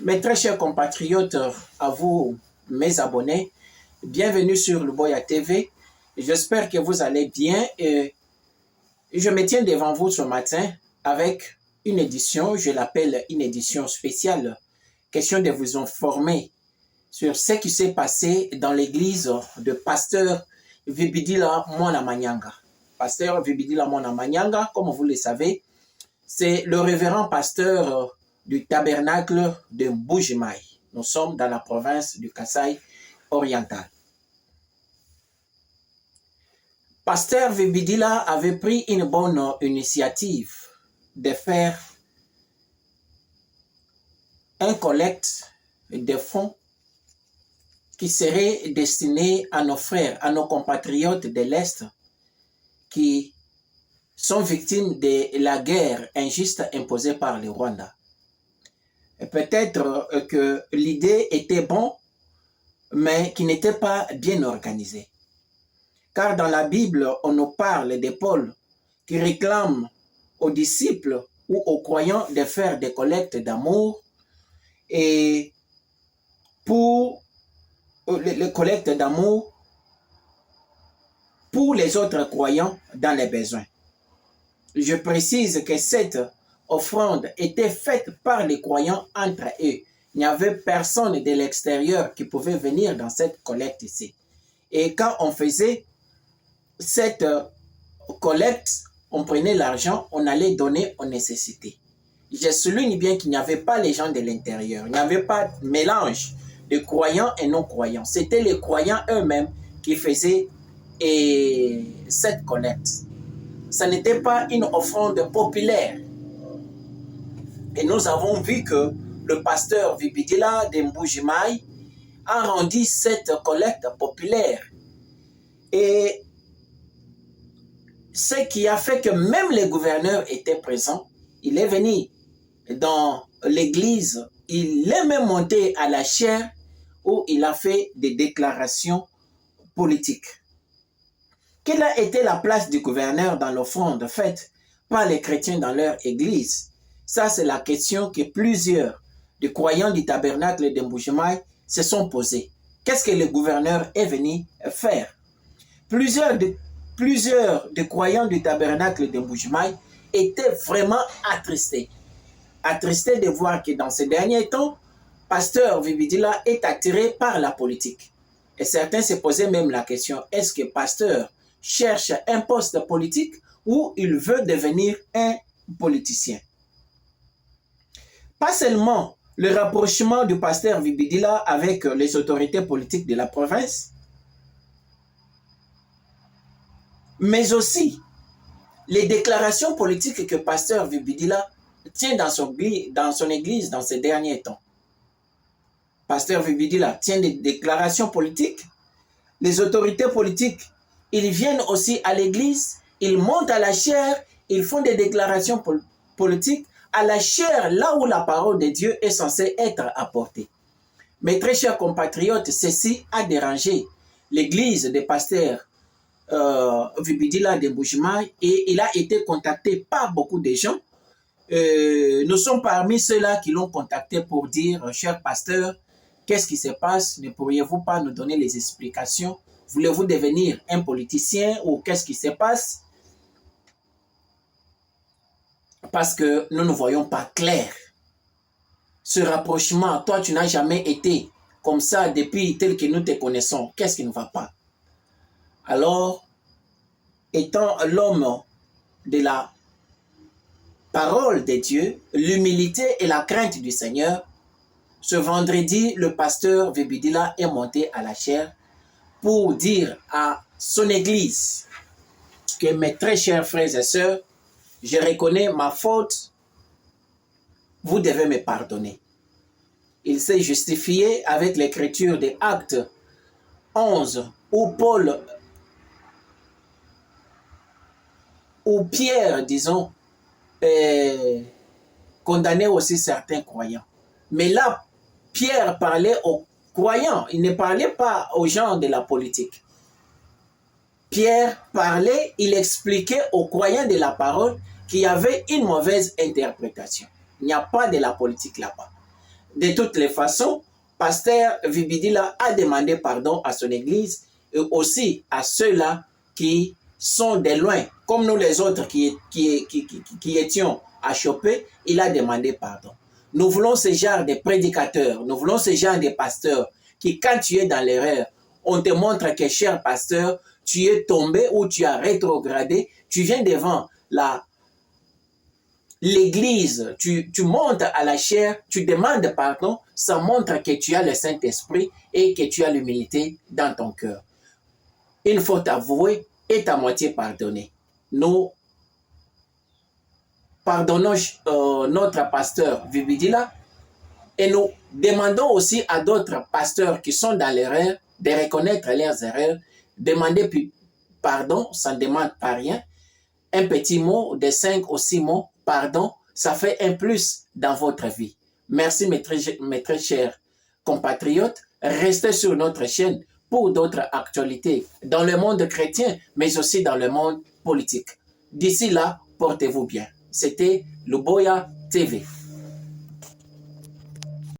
Mes très chers compatriotes, à vous, mes abonnés, bienvenue sur Luboya TV. J'espère que vous allez bien et je me tiens devant vous ce matin avec une édition, je l'appelle une édition spéciale, question de vous informer sur ce qui s'est passé dans l'église de Pasteur Vibidila Mwana Manyanga. Pasteur Vibidila Mwana Manyanga, comme vous le savez, c'est le révérend pasteur du tabernacle de Mbujimayi. Nous sommes dans la province du Kasaï oriental. Pasteur Vibidila avait pris une bonne initiative de faire un collecte de fonds qui serait destiné à nos frères, à nos compatriotes de l'Est qui sont victimes de la guerre injuste imposée par le Rwanda. Peut-être que l'idée était bonne, mais qui n'était pas bien organisée. Car dans la Bible, on nous parle de Paul qui réclame aux disciples ou aux croyants de faire des collectes d'amour et pour les collectes d'amour pour les autres croyants dans les besoins. Je précise que cette offrande était faite par les croyants entre eux. Il n'y avait personne de l'extérieur qui pouvait venir dans cette collecte ici. Et quand on faisait cette collecte, on prenait l'argent, on allait donner aux nécessités. Je souligne bien qu'il n'y avait pas les gens de l'intérieur. Il n'y avait pas de mélange de croyants et non-croyants. C'était les croyants eux-mêmes qui faisaient cette collecte. Ce n'était pas une offrande populaire. Et nous avons vu que le pasteur Vibidila de Mbujimayi a rendu cette collecte populaire. Et ce qui a fait que même le gouverneur était présent, il est venu dans l'église, il est même monté à la chaire où il a fait des déclarations politiques. Quelle a été la place du gouverneur dans l'offrande faite par les chrétiens dans leur église? Ça, c'est la question que plusieurs des croyants du tabernacle de Mbujimayi se sont posés. Qu'est-ce que le gouverneur est venu faire? Plusieurs des croyants du tabernacle de Mbujimayi étaient vraiment attristés. Attristés de voir que dans ces derniers temps, Pasteur Vibidila est attiré par la politique. Et certains se posaient même la question, est-ce que Pasteur cherche un poste politique ou il veut devenir un politicien? Pas seulement le rapprochement du pasteur Vibidila avec les autorités politiques de la province, mais aussi les déclarations politiques que pasteur Vibidila tient dans son église dans ces derniers temps. Pasteur Vibidila tient des déclarations politiques. Les autorités politiques, ils viennent aussi à l'église, ils montent à la chaire, ils font des déclarations politiques à la chaire, là où la parole de Dieu est censée être apportée. Mes très chers compatriotes, ceci a dérangé l'église des pasteurs Vibidila de Mbujimayi et il a été contacté par beaucoup de gens. Nous sommes parmi ceux-là qui l'ont contacté pour dire, cher pasteur, qu'est-ce qui se passe? Ne pourriez-vous pas nous donner les explications? Voulez-vous devenir un politicien ou qu'est-ce qui se passe? Parce que nous ne voyons pas clair. Ce rapprochement, toi, tu n'as jamais été comme ça depuis tel que nous te connaissons. Qu'est-ce qui ne va pas? Alors, étant l'homme de la parole de Dieu, l'humilité et la crainte du Seigneur, ce vendredi, le pasteur Vibidila est monté à la chaire pour dire à son église que mes très chers frères et sœurs, je reconnais ma faute, vous devez me pardonner. Il s'est justifié avec l'écriture des Actes 11 où Paul, où Pierre, disons, condamnait aussi certains croyants. Mais là, Pierre parlait aux croyants, il ne parlait pas aux gens de la politique. Pierre parlait, il expliquait aux croyants de la parole qu'il y avait une mauvaise interprétation. Il n'y a pas de la politique là-bas. De toutes les façons, pasteur Vibidila a demandé pardon à son église et aussi à ceux-là qui sont de loin, comme nous les autres qui étions à choper, il a demandé pardon. Nous voulons ce genre de prédicateurs, nous voulons ce genre de pasteurs qui, quand tu es dans l'erreur, on te montre que, cher pasteur, tu es tombé ou tu as rétrogradé, tu viens devant l'église, tu montes à la chair, tu demandes pardon, ça montre que tu as le Saint-Esprit et que tu as l'humilité dans ton cœur. Une faute avouée est à moitié pardonnée. Nous pardonnons notre pasteur Vibidila et nous demandons aussi à d'autres pasteurs qui sont dans l'erreur de reconnaître leurs erreurs, demander pardon, ça ne demande pas rien. Un petit mot de 5 ou 6 mots, pardon, ça fait un plus dans votre vie. Merci mes très chers compatriotes. Restez sur notre chaîne pour d'autres actualités dans le monde chrétien, mais aussi dans le monde politique. D'ici là, portez-vous bien. C'était Luboya TV.